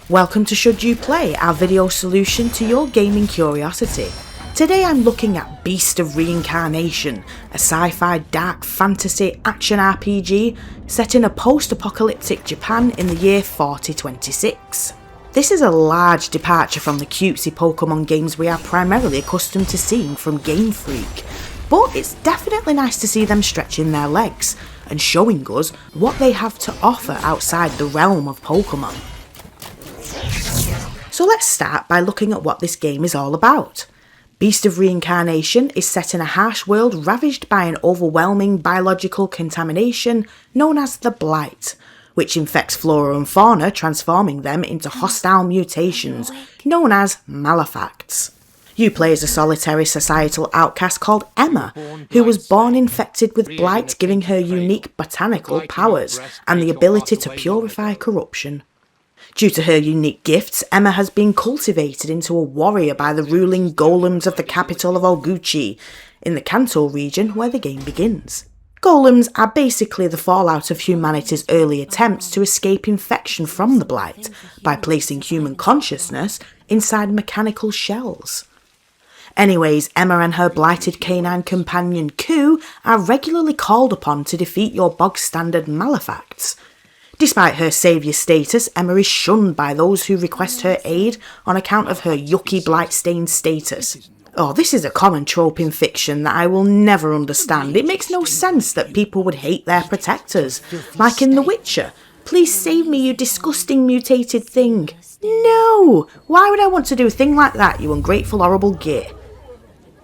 Welcome to Should You Play, our video solution to your gaming curiosity. Today I'm looking at Beast of Reincarnation, a sci-fi dark fantasy action RPG set in a post-apocalyptic Japan in the year 4026. This is a large departure from the cutesy Pokemon games we are primarily accustomed to seeing from Game Freak, but it's definitely nice to see them stretching their legs and showing us what they have to offer outside the realm of Pokemon. So let's start by looking at what this game is all about. Beast of Reincarnation is set in a harsh world ravaged by an overwhelming biological contamination known as the Blight, which infects flora and fauna, transforming them into hostile mutations known as malefacts. You play as a solitary societal outcast called Emma, who was born infected with Blight, giving her unique botanical powers and the ability to purify corruption. Due to her unique gifts, Emma has been cultivated into a warrior by the ruling golems of the capital of Oguchi, in the Kanto region where the game begins. Golems are basically the fallout of humanity's early attempts to escape infection from the Blight by placing human consciousness inside mechanical shells. Anyways, Emma and her blighted canine companion Koo are regularly called upon to defeat your bog-standard malefacts. Despite her saviour status, Emma is shunned by those who request her aid on account of her yucky blight-stained status. Oh, this is a common trope in fiction that I will never understand. It makes no sense that people would hate their protectors, like in The Witcher. Please save me, you disgusting mutated thing. No! Why would I want to do a thing like that, you ungrateful horrible git?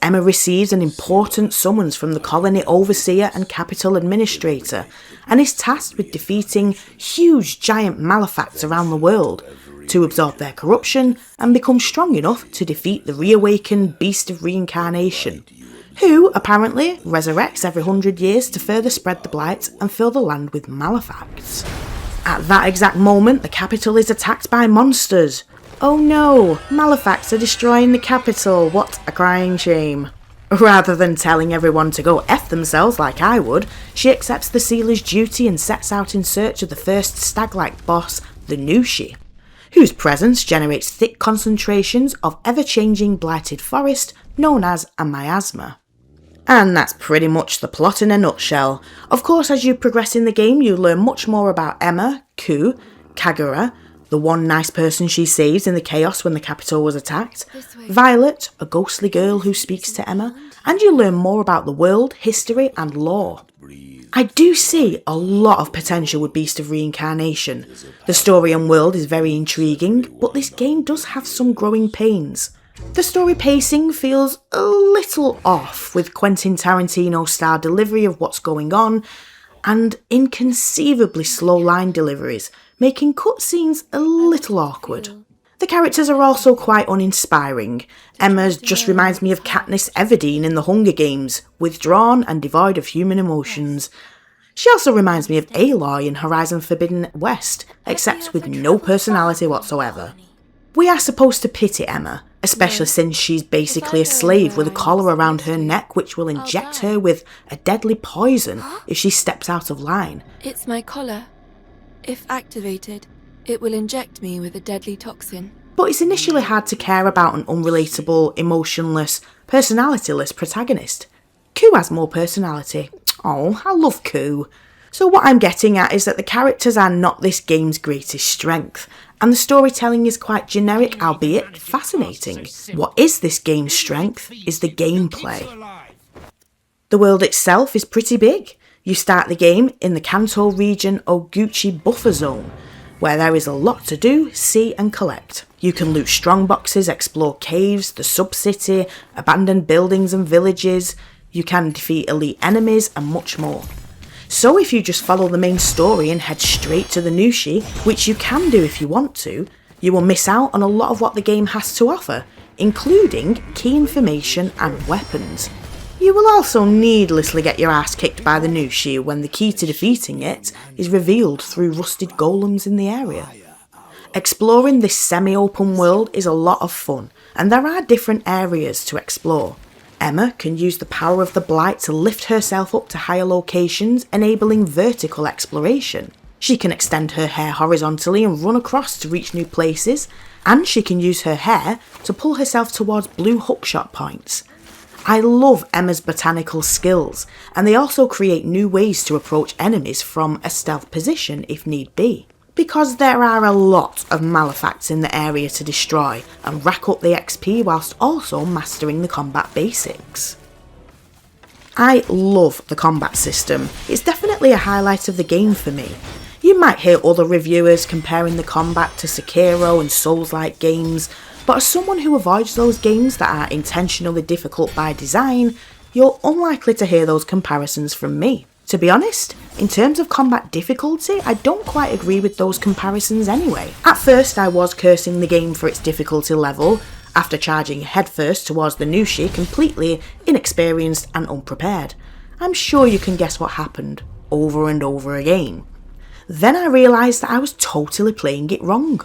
Emma receives an important summons from the colony overseer and capital administrator, and is tasked with defeating huge giant malefacts around the world to absorb their corruption and become strong enough to defeat the reawakened Beast of Reincarnation, who apparently resurrects every 100 years to further spread the Blight and fill the land with malefacts. At that exact moment, the capital is attacked by monsters. Oh no, malefacts are destroying the capital, what a crying shame. Rather than telling everyone to go F themselves like I would, she accepts the sealer's duty and sets out in search of the first stag-like boss, the Nushi, whose presence generates thick concentrations of ever-changing blighted forest known as a miasma. And that's pretty much the plot in a nutshell. Of course, as you progress in the game, you learn much more about Emma, Koo, Kagura, the one nice person she saves in the chaos when the capital was attacked, Violet, a ghostly girl who speaks to Emma, and you learn more about the world, history and lore. I do see a lot of potential with Beast of Reincarnation. The story and world is very intriguing, but this game does have some growing pains. The story pacing feels a little off, with Quentin Tarantino-style delivery of what's going on, and inconceivably slow line deliveries, making cutscenes a little awkward. The characters are also quite uninspiring. Emma just reminds me of Katniss Everdeen in the Hunger Games, withdrawn and devoid of human emotions. She also reminds me of Aloy in Horizon Forbidden West, except with no personality whatsoever. We are supposed to pity Emma, especially since she's basically a slave with a collar around her neck which will inject her with a deadly poison if she steps out of line. It's my collar. If activated, it will inject me with a deadly toxin. But it's initially hard to care about an unrelatable, emotionless, personalityless protagonist. Koo has more personality. Oh, I love Koo. So what I'm getting at is that the characters are not this game's greatest strength, and the storytelling is quite generic, albeit fascinating. What is this game's strength is the gameplay. The world itself is pretty big. You start the game in the Kanto region Oguchi buffer zone, where there is a lot to do, see and collect. You can loot strong boxes, explore caves, the sub-city, abandoned buildings and villages. You can defeat elite enemies and much more. So if you just follow the main story and head straight to the Nushi, which you can do if you want to, you will miss out on a lot of what the game has to offer, including key information and weapons. You will also needlessly get your ass kicked by the Nushi when the key to defeating it is revealed through rusted golems in the area. Exploring this semi-open world is a lot of fun, and there are different areas to explore. Emma can use the power of the Blight to lift herself up to higher locations, enabling vertical exploration. She can extend her hair horizontally and run across to reach new places, and she can use her hair to pull herself towards blue hookshot points. I love Emma's botanical skills, and they also create new ways to approach enemies from a stealth position if need be. Because there are a lot of malefacts in the area to destroy and rack up the XP whilst also mastering the combat basics. I love the combat system. It's definitely a highlight of the game for me. You might hear other reviewers comparing the combat to Sekiro and Souls-like games, but as someone who avoids those games that are intentionally difficult by design, you're unlikely to hear those comparisons from me. To be honest, in terms of combat difficulty, I don't quite agree with those comparisons anyway. At first I was cursing the game for its difficulty level, after charging headfirst towards the Nushi completely inexperienced and unprepared. I'm sure you can guess what happened, over and over again. Then I realised that I was totally playing it wrong.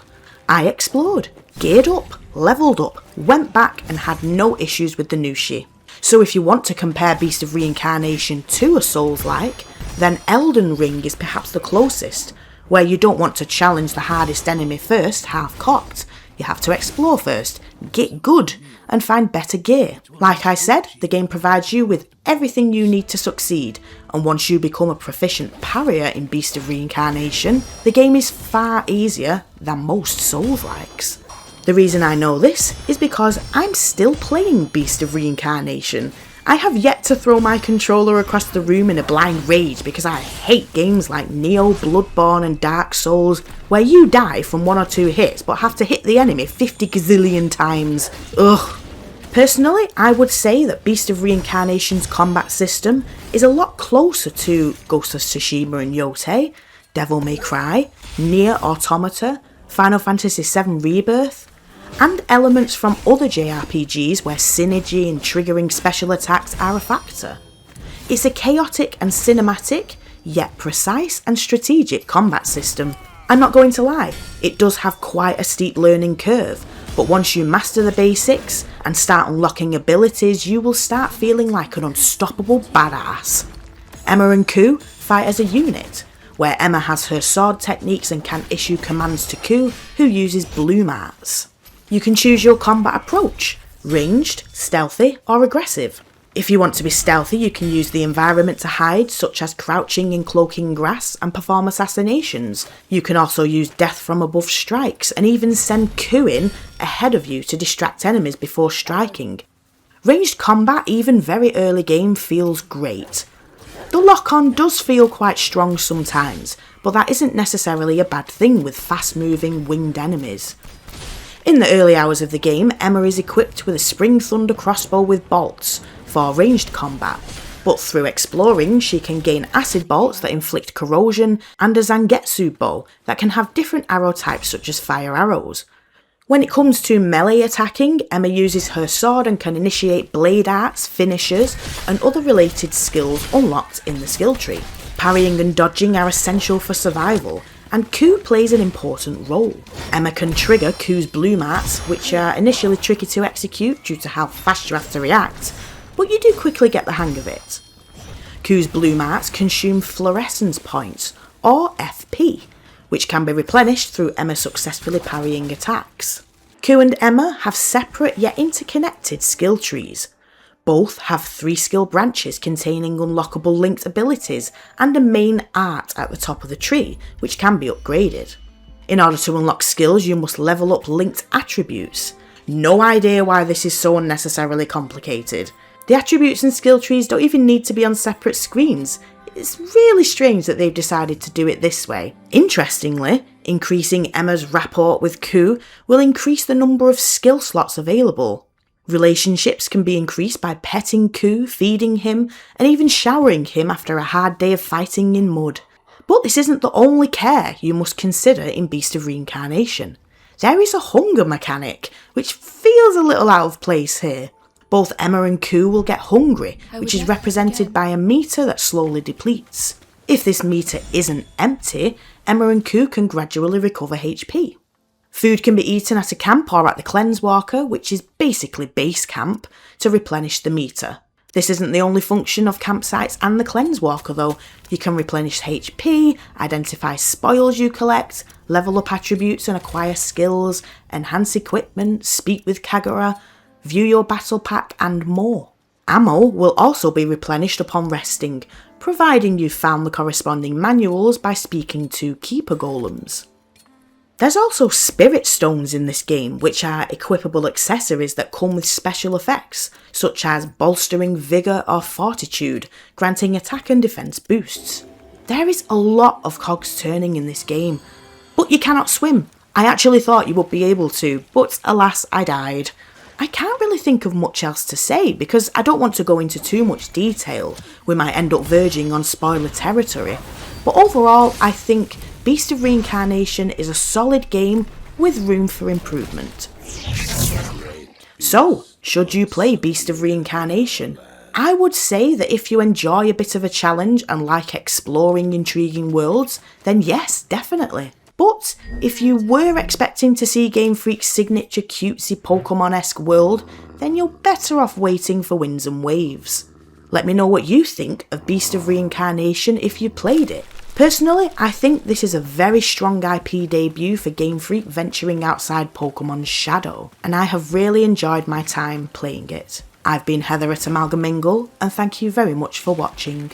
I explored, geared up, levelled up, went back and had no issues with the Nushi. So if you want to compare Beast of Reincarnation to a Souls-like, then Elden Ring is perhaps the closest, where you don't want to challenge the hardest enemy first, half-cocked. You have to explore first, get good, and find better gear. Like I said, the game provides you with everything you need to succeed, and once you become a proficient parrier in Beast of Reincarnation, the game is far easier than most Souls-likes. The reason I know this is because I'm still playing Beast of Reincarnation. I have yet to throw my controller across the room in a blind rage because I hate games like Neo, Bloodborne and Dark Souls, where you die from 1 or 2 hits but have to hit the enemy 50 gazillion times. Ugh. Personally, I would say that Beast of Reincarnation's combat system is a lot closer to Ghost of Tsushima and Yotei, Devil May Cry, Nier Automata, Final Fantasy VII Rebirth, and elements from other JRPGs where synergy and triggering special attacks are a factor. It's a chaotic and cinematic, yet precise and strategic combat system. I'm not going to lie, it does have quite a steep learning curve, but once you master the basics and start unlocking abilities, you will start feeling like an unstoppable badass. Emma and Koo fight as a unit, where Emma has her sword techniques and can issue commands to Koo, who uses Bloom Arts. You can choose your combat approach, ranged, stealthy or aggressive. If you want to be stealthy, you can use the environment to hide, such as crouching in cloaking grass and perform assassinations. You can also use death from above strikes and even send Koo in ahead of you to distract enemies before striking. Ranged combat, even very early game, feels great. The lock-on does feel quite strong sometimes, but that isn't necessarily a bad thing with fast-moving winged enemies. In the early hours of the game, Emma is equipped with a Spring Thunder crossbow with bolts for ranged combat, but through exploring she can gain acid bolts that inflict corrosion and a Zangetsu bow that can have different arrow types such as fire arrows. When it comes to melee attacking, Emma uses her sword and can initiate blade arts, finishers and other related skills unlocked in the skill tree. Parrying and dodging are essential for survival, and Koo plays an important role. Emma can trigger Koo's Bloom Arts, which are initially tricky to execute due to how fast you have to react, but you do quickly get the hang of it. Koo's Bloom Arts consume fluorescence points, or FP, which can be replenished through Emma successfully parrying attacks. Koo and Emma have separate yet interconnected skill trees. Both have 3 skill branches containing unlockable linked abilities and a main art at the top of the tree, which can be upgraded. In order to unlock skills, you must level up linked attributes. No idea why this is so unnecessarily complicated. The attributes and skill trees don't even need to be on separate screens. It's really strange that they've decided to do it this way. Interestingly, increasing Emma's rapport with Koo will increase the number of skill slots available. Relationships can be increased by petting Koo, feeding him, and even showering him after a hard day of fighting in mud. But this isn't the only care you must consider in Beast of Reincarnation. There is a hunger mechanic, which feels a little out of place here. Both Emma and Koo will get hungry, which is represented by a meter that slowly depletes. If this meter isn't empty, Emma and Koo can gradually recover HP. Food can be eaten at a camp or at the Cleanse Walker, which is basically base camp, to replenish the meter. This isn't the only function of campsites and the Cleanse Walker though. You can replenish HP, identify spoils you collect, level up attributes and acquire skills, enhance equipment, speak with Kagura, view your battle pack and more. Ammo will also be replenished upon resting, providing you've found the corresponding manuals by speaking to Keeper Golems. There's also Spirit Stones in this game, which are equipable accessories that come with special effects, such as bolstering Vigour or Fortitude, granting attack and defense boosts. There is a lot of cogs turning in this game, but you cannot swim. I actually thought you would be able to, but alas I died. I can't really think of much else to say because I don't want to go into too much detail. We might end up verging on spoiler territory, but overall I think Beast of Reincarnation is a solid game with room for improvement. So, should you play Beast of Reincarnation? I would say that if you enjoy a bit of a challenge and like exploring intriguing worlds, then yes, definitely. But if you were expecting to see Game Freak's signature cutesy Pokemon-esque world, then you're better off waiting for Winds and Waves. Let me know what you think of Beast of Reincarnation if you played it. Personally, I think this is a very strong IP debut for Game Freak venturing outside Pokemon's shadow, and I have really enjoyed my time playing it. I've been Heather at Amalgamingle, and thank you very much for watching.